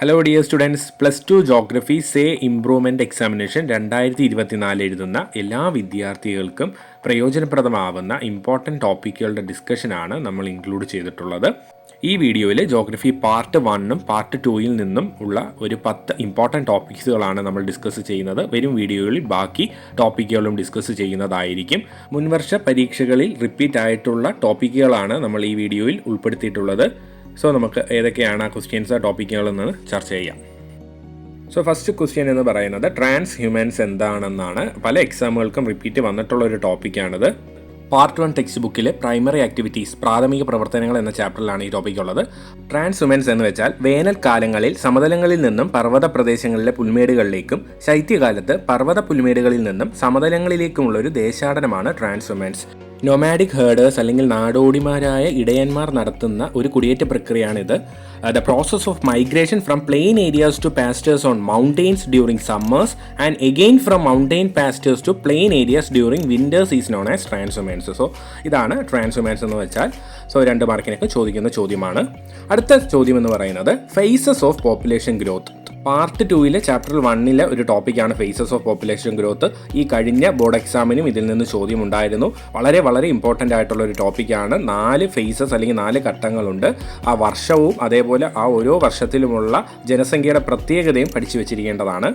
Hello dear students, +2 geography say improvement examination 2024 എഴുതുന്ന എല്ലാ വിദ്യാർത്ഥികൾക്കും പ്രയോജനപ്രദമാവുന്ന ഇമ്പോർട്ടൻറ്റ് ടോപ്പിക്കുകളുടെ ഡിസ്കഷനാണ് നമ്മൾ ഇൻക്ലൂഡ് ചെയ്തിട്ടുള്ളത്. ഈ വീഡിയോയിൽ ജോഗ്രഫി പാർട്ട് 1ഉം പാർട്ട് 2യിൽ നിന്നും ഉള്ള ഒരു 10 ഇമ്പോർട്ടൻറ്റ് ടോപ്പിക്സുകളാണ് നമ്മൾ ഡിസ്കസ് ചെയ്യുന്നത്. വരും വീഡിയോയിൽ ബാക്കി ടോപ്പിക്കുകളും ഡിസ്കസ് ചെയ്യുന്നതായിരിക്കും. മുൻവർഷ പരീക്ഷകളിൽ റിപ്പീറ്റ് ആയിട്ടുള്ള ടോപ്പിക്കുകളാണ് നമ്മൾ ഈ വീഡിയോയിൽ ഉൾപ്പെടുത്തിയിട്ടുള്ളത്. സോ നമുക്ക് ഏതൊക്കെയാണ് ആ ക്വസ്റ്റ്യൻസ് ടോപ്പിക്കുകളെന്ന് ചർച്ച ചെയ്യാം. സോ ഫസ്റ്റ് ക്വസ്റ്റ്യൻ എന്ന് പറയുന്നത് ട്രാൻസ് ഹ്യൂമൻസ് എന്താണെന്നാണ്. പല എക്സാമുകൾക്കും റിപ്പീറ്റ് വന്നിട്ടുള്ള ഒരു ടോപ്പിക്കാണിത്. പാർട്ട് 1 ടെക്സ്റ്റ് ബുക്കിലെ പ്രൈമറി ആക്ടിവിറ്റീസ് പ്രാഥമിക പ്രവർത്തനങ്ങൾ എന്ന ചാപ്റ്ററിലാണ് ഈ ടോപ്പിക് ഉള്ളത്. ട്രാൻസ് ഹ്യൂമൻസ് എന്ന് വെച്ചാൽ വേനൽക്കാലങ്ങളിൽ സമതലങ്ങളിൽ നിന്നും പർവ്വത പ്രദേശങ്ങളിലെ പുൽമേടുകളിലേക്കും ശൈത്യകാലത്ത് പർവ്വത പുൽമേടുകളിൽ നിന്നും സമതലങ്ങളിലേക്കുമുള്ള ഒരു ദേശാടനമാണ് ട്രാൻസ് ഹ്യൂമൻസ്. നൊമാഡിക് ഹേർഡേഴ്സ് അല്ലെങ്കിൽ നാടോടിമാരായ ഇടയന്മാർ നടത്തുന്ന ഒരു കുടിയേറ്റ പ്രക്രിയയാണിത്. The process of migration from plain areas to pastures on mountains during summers and again from mountain pastures to plain areas during winters is known as transhumance. So ഇതാണ് transhumance എന്ന് വെച്ചാൽ. സോ 2 മാർക്കിനൊക്കെ ചോദിക്കുന്ന ചോദ്യമാണ്. അടുത്ത ചോദ്യം എന്ന് പറയുന്നത് phases of population growth. Part 2ലെ ചാപ്റ്റർ 1ലെ ഒരു ടോപ്പിക്കാണ് ഫേസസ് ഓഫ് പോപ്പുലേഷൻ ഗ്രോത്ത്. ഈ കഴിഞ്ഞ ബോർഡ് എക്സാമിനും ഇതിൽ നിന്ന് ചോദ്യം ഉണ്ടായിരുന്നു. വളരെ വളരെ ഇമ്പോർട്ടൻ്റ് ആയിട്ടുള്ള ഒരു ടോപ്പിക്കാണ്. 4 ഫേസസ് അല്ലെങ്കിൽ 4 ഘട്ടങ്ങളുണ്ട്. ആ വർഷവും അതേപോലെ ആ ഓരോ വർഷത്തിലുമുള്ള ജനസംഖ്യയുടെ പ്രത്യേകതയും പഠിച്ചു വെച്ചിരിക്കേണ്ടതാണ്.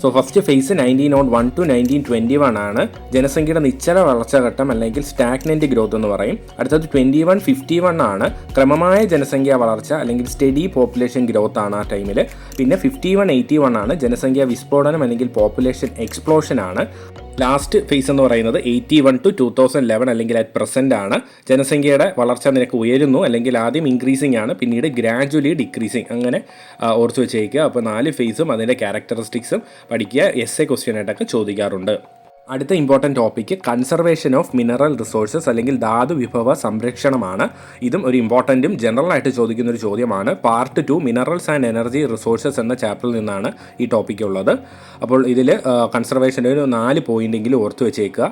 സോ ഫസ്റ്റ് ഫേസ് 1901 to 1921 ആണ്. ജനസംഖ്യയുടെ നിശ്ചല വളർച്ചാഘട്ടം അല്ലെങ്കിൽ സ്റ്റാഗ്നന്റ് ഗ്രോത്ത് എന്ന് പറയും. അടുത്തത് 2151 ആണ്. ക്രമമായ ജനസംഖ്യാ വളർച്ച അല്ലെങ്കിൽ സ്റ്റഡി പോപ്പുലേഷൻ ഗ്രോത്ത് ആണ് ആ ടൈമിൽ. പിന്നെ 5181 ആണ് ജനസംഖ്യാ വിസ്ഫോടനം അല്ലെങ്കിൽ പോപ്പുലേഷൻ എക്സ്പ്ലോഷൻ ആണ്. ലാസ്റ്റ് ഫേസ് എന്ന് പറയുന്നത് 81 to 2011 അല്ലെങ്കിൽ അറ്റ് പ്രസൻ്റ് ആണ്. ജനസംഖ്യയുടെ വളർച്ചാ നിരക്ക് ഉയരുന്നു അല്ലെങ്കിൽ ആദ്യം ഇൻക്രീസിംഗ് ആണ്, പിന്നീട് ഗ്രാജുവലി ഡിക്രീസിങ്. അങ്ങനെ ഓർത്ത് വെച്ചേക്കുക. അപ്പോൾ 4 ഫേസും അതിൻ്റെ ക്യാരക്ടറിസ്റ്റിക്സും പഠിക്കുക. എസ്എ ക്വസ്റ്റ്യൻ ആയിട്ടൊക്കെ ചോദിക്കാറുണ്ട്. അടുത്ത important topic conservation of mineral resources അല്ലെങ്കിൽ ധാതു വിഭവ സംരക്ഷണമാണ്. ഇതും ഒരു ഇമ്പോർട്ടൻറ്റും ജനറലായിട്ട് ചോദിക്കുന്ന ഒരു ചോദ്യമാണ്. Part 2 minerals and energy resources എന്ന ചാപ്റ്ററിൽ നിന്നാണ് ഈ ടോപ്പിക്ക് ഉള്ളത്. അപ്പോൾ ഇതിൽ കൺസർവേഷൻ്റെ ഒരു 4 പോയിൻ്റെങ്കിലും ഓർത്ത് വെച്ചേക്കുക.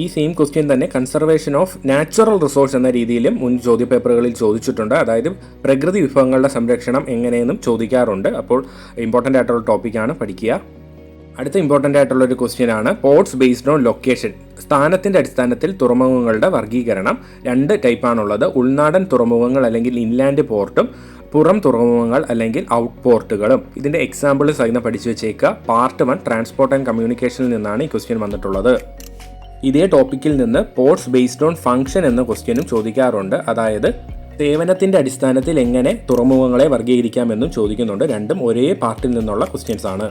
ഈ സെയിം ക്വസ്റ്റ്യൻ തന്നെ കൺസർവേഷൻ ഓഫ് നാച്ചുറൽ റിസോഴ്സ് എന്ന രീതിയിലും മുൻ ചോദ്യപേപ്പറുകളിൽ ചോദിച്ചിട്ടുണ്ട്. അതായത് പ്രകൃതി വിഭവങ്ങളുടെ സംരക്ഷണം എങ്ങനെയെന്നും ചോദിക്കാറുണ്ട്. അപ്പോൾ ഇമ്പോർട്ടൻ്റ് ആയിട്ടുള്ള ടോപ്പിക്കാണ്, പഠിക്കുക. അടുത്ത ഇമ്പോർട്ടൻ്റ് ആയിട്ടുള്ളൊരു ക്വസ്റ്റ്യനാണ് പോർട്സ് ബേസ്ഡ് ഓൺ ലൊക്കേഷൻ. സ്ഥാനത്തിൻ്റെ അടിസ്ഥാനത്തിൽ തുറമുഖങ്ങളുടെ വർഗീകരണം 2 ടൈപ്പാണുള്ളത്. ഉൾനാടൻ തുറമുഖങ്ങൾ അല്ലെങ്കിൽ ഇൻലാൻഡ് പോർട്ടും പുറം തുറമുഖങ്ങൾ അല്ലെങ്കിൽ ഔട്ട് പോർട്ടുകളും. ഇതിൻ്റെ എക്സാമ്പിൾ സഹിതം പഠിച്ചു വെച്ചേക്കുക. പാർട്ട് 1 ട്രാൻസ്പോർട്ട് ആൻഡ് കമ്മ്യൂണിക്കേഷനിൽ നിന്നാണ് ഈ ക്വസ്റ്റ്യൻ വന്നിട്ടുള്ളത്. ഇതേ ടോപ്പിക്കിൽ നിന്ന് പോർട്സ് ബേസ്ഡ് ഓൺ ഫംഗ്ഷൻ എന്ന ക്വസ്റ്റ്യനും ചോദിക്കാറുണ്ട്. അതായത് സേവനത്തിൻ്റെ അടിസ്ഥാനത്തിൽ എങ്ങനെ തുറമുഖങ്ങളെ വർഗീകരിക്കാമെന്നും ചോദിക്കുന്നുണ്ട്. രണ്ടും ഒരേ പാർട്ടിൽ നിന്നുള്ള ക്വസ്റ്റ്യൻസ് ആണ്.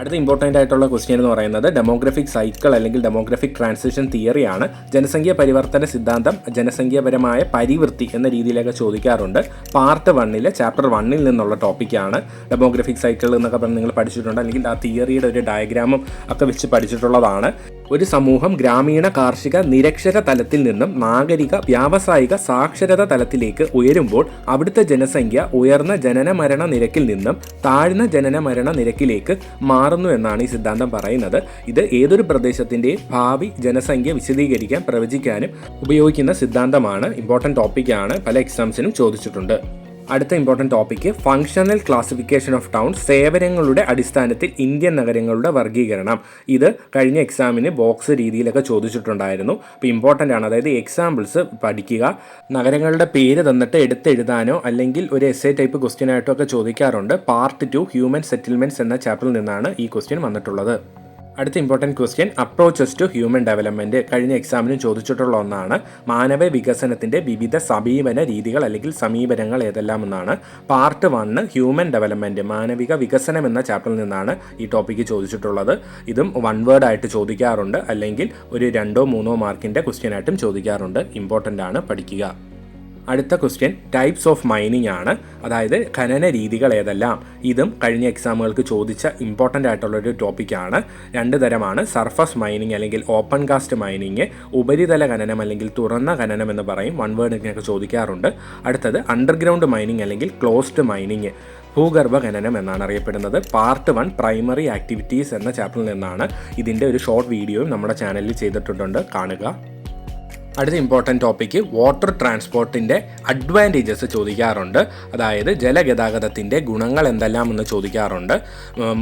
അടുത്ത ഇമ്പോർട്ടൻ്റ് ആയിട്ടുള്ള ക്വസ്റ്റ്യൻ എന്ന് പറയുന്നത് ഡെമോഗ്രഫിക് സൈക്കിൾ അല്ലെങ്കിൽ ഡെമോഗ്രഫിക് ട്രാൻസിഷൻ തിയറിയാണ്. ജനസംഖ്യ പരിവർത്തന സിദ്ധാന്തം, ജനസംഖ്യാപരമായ പരിവൃത്തി എന്ന രീതിയിലൊക്കെ ചോദിക്കാറുണ്ട്. പാർട്ട് 1ലെ ചാപ്റ്റർ 1ൽ നിന്നുള്ള ടോപ്പിക്കാണ്. ഡെമോഗ്രഫിക് സൈക്കിൾ എന്നൊക്കെ പറഞ്ഞ് നിങ്ങൾ പഠിച്ചിട്ടുണ്ട്, അല്ലെങ്കിൽ ആ തിയറിയുടെ ഒരു ഡയഗ്രാമും ഒക്കെ വെച്ച് പഠിച്ചിട്ടുള്ളതാണ്. ഒരു സമൂഹം ഗ്രാമീണ കാർഷിക നിരക്ഷര തലത്തിൽ നിന്നും നാഗരിക വ്യാവസായിക സാക്ഷരത തലത്തിലേക്ക് ഉയരുമ്പോൾ അവിടുത്തെ ജനസംഖ്യ ഉയർന്ന ജനന മരണ നിരക്കിൽ നിന്നും താഴ്ന്ന ജനന മരണ നിരക്കിലേക്ക് മാറുന്നു എന്നാണ് ഈ സിദ്ധാന്തം പറയുന്നത്. ഇത് ഏതൊരു പ്രദേശത്തിൻ്റെയും ഭാവി ജനസംഖ്യ വിശദീകരിക്കാൻ പ്രവചിക്കാനും ഉപയോഗിക്കുന്ന സിദ്ധാന്തമാണ്. ഇമ്പോർട്ടൻ്റ് ടോപ്പിക്കാണ്, പല എക്സാംസിനും ചോദിച്ചിട്ടുണ്ട്. അടുത്ത important topic functional classification of town. സേവനങ്ങളുടെ അടിസ്ഥാനത്തിൽ ഇന്ത്യൻ നഗരങ്ങളുടെ വർഗീകരണം. ഇത് കഴിഞ്ഞ എക്സാമിന് ബോക്സ് രീതിയിലൊക്കെ ചോദിച്ചിട്ടുണ്ടായിരുന്നു. അപ്പോൾ ഇമ്പോർട്ടൻ്റ് ആണ്. അതായത് എക്സാമ്പിൾസ് പഠിക്കുക. നഗരങ്ങളുടെ പേര് തന്നിട്ട് എടുത്തെഴുതാനോ അല്ലെങ്കിൽ ഒരു എസ്സേ ടൈപ്പ് ക്വസ്റ്റ്യൻ ആയിട്ടോ ഒക്കെ ചോദിക്കാറുണ്ട്. പാർട്ട് 2 ഹ്യൂമൻ സെറ്റിൽമെൻറ്റ്സ് എന്ന ചാപ്റ്ററിൽ നിന്നാണ് ഈ ക്വസ്റ്റ്യൻ വന്നിട്ടുള്ളത്. അടുത്ത important question approaches to human development. കഴിഞ്ഞ എക്സാമിനും ചോദിച്ചിട്ടുള്ള ഒന്നാണ്. മാനവ വികസനത്തിൻ്റെ വിവിധ സമീപന രീതികൾ അല്ലെങ്കിൽ സമീപനങ്ങൾ ഏതെല്ലാം എന്നാണ്. പാർട്ട് 1 ഹ്യൂമൻ ഡെവലപ്മെൻറ്റ് മാനവിക വികസനം എന്ന ചാപ്റ്ററിൽ നിന്നാണ് ഈ ടോപ്പിക്ക് ചോദിച്ചിട്ടുള്ളത്. ഇതും 1 വേർഡ് ആയിട്ട് ചോദിക്കാറുണ്ട്, അല്ലെങ്കിൽ ഒരു 2-3 മാർക്കിൻ്റെ ക്വസ്റ്റ്യൻ ആയിട്ടും ചോദിക്കാറുണ്ട്. ഇമ്പോർട്ടൻ്റ് ആണ്, പഠിക്കുക. അടുത്ത ക്വസ്റ്റ്യൻ ടൈപ്സ് ഓഫ് മൈനിങ് ആണ്. അതായത് ഖനന രീതികൾ ഏതെല്ലാം. ഇതും കഴിഞ്ഞ എക്സാമുകൾക്ക് ചോദിച്ച ഇമ്പോർട്ടൻ്റ് ആയിട്ടുള്ളൊരു ടോപ്പിക്കാണ്. 2 തരമാണ്. സർഫസ് മൈനിങ് അല്ലെങ്കിൽ ഓപ്പൺ കാസ്റ്റ് മൈനിങ്, ഉപരിതല ഖനനം അല്ലെങ്കിൽ തുറന്ന ഖനനം എന്ന് പറയും. 1 വേർഡിനൊക്കെ ചോദിക്കാറുണ്ട്. അടുത്തത് അണ്ടർഗ്രൗണ്ട് മൈനിങ് അല്ലെങ്കിൽ ക്ലോസ്ഡ് മൈനിങ്, ഭൂഗർഭ ഖനനം എന്നാണ് അറിയപ്പെടുന്നത്. പാർട്ട് 1 പ്രൈമറി ആക്ടിവിറ്റീസ് എന്ന ചാപ്റ്ററിൽ നിന്നാണ്. ഇതിൻ്റെ ഒരു ഷോർട്ട് വീഡിയോയും നമ്മുടെ ചാനലിൽ ചെയ്തിട്ടുണ്ട്, കാണുക. അടുത്ത ഇമ്പോർട്ടൻറ്റ് ടോപ്പിക്ക് വാട്ടർ ട്രാൻസ്പോർട്ടിൻ്റെ അഡ്വാൻറ്റേജസ് ചോദിക്കാറുണ്ട്. അതായത് ജലഗതാഗതത്തിൻ്റെ ഗുണങ്ങൾ എന്തെല്ലാം എന്ന് ചോദിക്കാറുണ്ട്.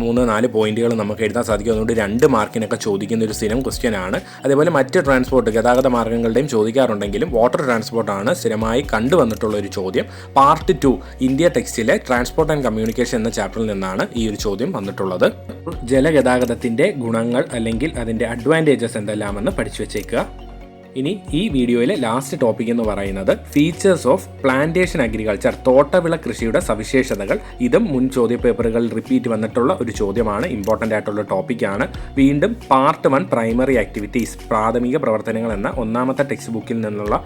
3-4 പോയിന്റുകൾ നമുക്ക് എഴുതാൻ സാധിക്കും. അതുകൊണ്ട് 2 മാർക്കിനൊക്കെ ചോദിക്കുന്ന ഒരു സ്ഥിരം ക്വസ്റ്റ്യൻ ആണ്. അതേപോലെ മറ്റ് ട്രാൻസ്പോർട്ട് ഗതാഗത മാർഗ്ഗങ്ങളുടെയും ചോദിക്കാറുണ്ടെങ്കിലും വാട്ടർ ട്രാൻസ്പോർട്ടാണ് സ്ഥിരമായി കണ്ടുവന്നിട്ടുള്ള ഒരു ചോദ്യം. പാർട്ട് 2 ഇന്ത്യ ടെക്സ്റ്റിലെ ട്രാൻസ്പോർട്ട് ആൻഡ് കമ്മ്യൂണിക്കേഷൻ എന്ന ചാപ്റ്ററിൽ നിന്നാണ് ഈ ഒരു ചോദ്യം വന്നിട്ടുള്ളത്. ജലഗതാഗതത്തിൻ്റെ ഗുണങ്ങൾ അല്ലെങ്കിൽ അതിൻ്റെ അഡ്വാൻറ്റേജസ് എന്തെല്ലാമെന്ന് പഠിച്ചു വെച്ചേക്കുക. ഇനി ഈ വീഡിയോയിലെ ലാസ്റ്റ് ടോപ്പിക് എന്ന് പറയുന്നത് ഫീച്ചേഴ്സ് ഓഫ് പ്ലാന്റേഷൻ അഗ്രികൾച്ചർ, തോട്ടവിള കൃഷിയുടെ സവിശേഷതകൾ. ഇതും മുൻ ചോദ്യ പേപ്പറുകളിൽ റിപ്പീറ്റ് വന്നിട്ടുള്ള ഒരു ചോദ്യമാണ്, ഇമ്പോർട്ടൻ്റ് ആയിട്ടുള്ള ടോപ്പിക്കാണ്. വീണ്ടും പാർട്ട് 1 പ്രൈമറി ആക്ടിവിറ്റീസ്, പ്രാഥമിക പ്രവർത്തനങ്ങൾ എന്ന 1ാമത്തെ ടെക്സ്റ്റ് ബുക്കിൽ നിന്നുള്ള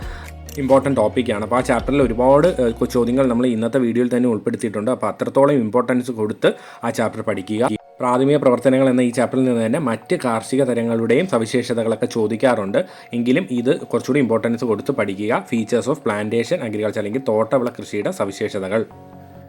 ഇമ്പോർട്ടൻറ്റ് ടോപ്പിക്കാണ്. അപ്പോൾ ആ ചാപ്റ്ററിൽ ഒരുപാട് ചോദ്യങ്ങൾ നമ്മൾ ഇന്നത്തെ വീഡിയോയിൽ തന്നെ ഉൾപ്പെടുത്തിയിട്ടുണ്ട്. അപ്പോൾ അത്രത്തോളം ഇമ്പോർട്ടൻസ് കൊടുത്ത് ആ ചാപ്റ്റർ പഠിക്കുക. പ്രാഥമിക പ്രവർത്തനങ്ങൾ എന്ന ഈ ചാപ്റ്ററിൽ നിന്ന് തന്നെ മറ്റ് കാർഷിക തരങ്ങളുടെയും സവിശേഷതകളൊക്കെ ചോദിക്കാറുണ്ട്. എങ്കിലും ഇത് കുറച്ചുകൂടി ഇമ്പോർട്ടൻസ് കൊടുത്ത് പഠിക്കുക. ഫീച്ചേഴ്സ് ഓഫ് പ്ലാന്റേഷൻ അഗ്രികൾച്ചർ അല്ലെങ്കിൽ തോട്ടവിള കൃഷിയുടെ സവിശേഷതകൾ.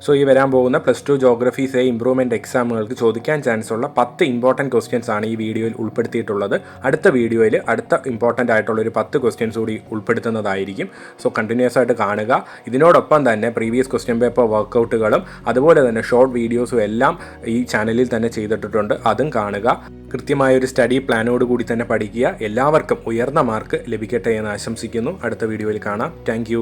സോ ഈ വരാൻ പോകുന്ന +2 ജോഗ്രഫി സേ ഇംപ്രൂവ്മെൻറ്റ് എക്സാമുകൾക്ക് ചോദിക്കാൻ ചാൻസ് ഉള്ള 10 ഇമ്പോർട്ടൻറ്റ് ക്വസ്റ്റ്യൻസ് ആണ് ഈ വീഡിയോയിൽ ഉൾപ്പെടുത്തിയിട്ടുള്ളത്. അടുത്ത വീഡിയോയിൽ അടുത്ത ഇമ്പോർട്ടൻ്റ് ആയിട്ടുള്ള ഒരു 10 ക്വസ്റ്റ്യൻസ് കൂടി ഉൾപ്പെടുത്തുന്നതായിരിക്കും. സോ കണ്ടിന്യൂസ് ആയിട്ട് കാണുക. ഇതിനോടൊപ്പം തന്നെ പ്രീവിയസ് ക്വസ്റ്റ്യൻ പേപ്പർ വർക്കൗട്ടുകളും അതുപോലെ തന്നെ ഷോർട്ട് വീഡിയോസും എല്ലാം ഈ ചാനലിൽ തന്നെ ചെയ്തിട്ടുണ്ട്. അതും കാണുക. കൃത്യമായ ഒരു സ്റ്റഡി പ്ലാനോട് കൂടി തന്നെ പഠിക്കുക. എല്ലാവർക്കും ഉയർന്ന മാർക്ക് ലഭിക്കട്ടെ എന്ന് ആശംസിക്കുന്നു. അടുത്ത വീഡിയോയിൽ കാണാം. താങ്ക്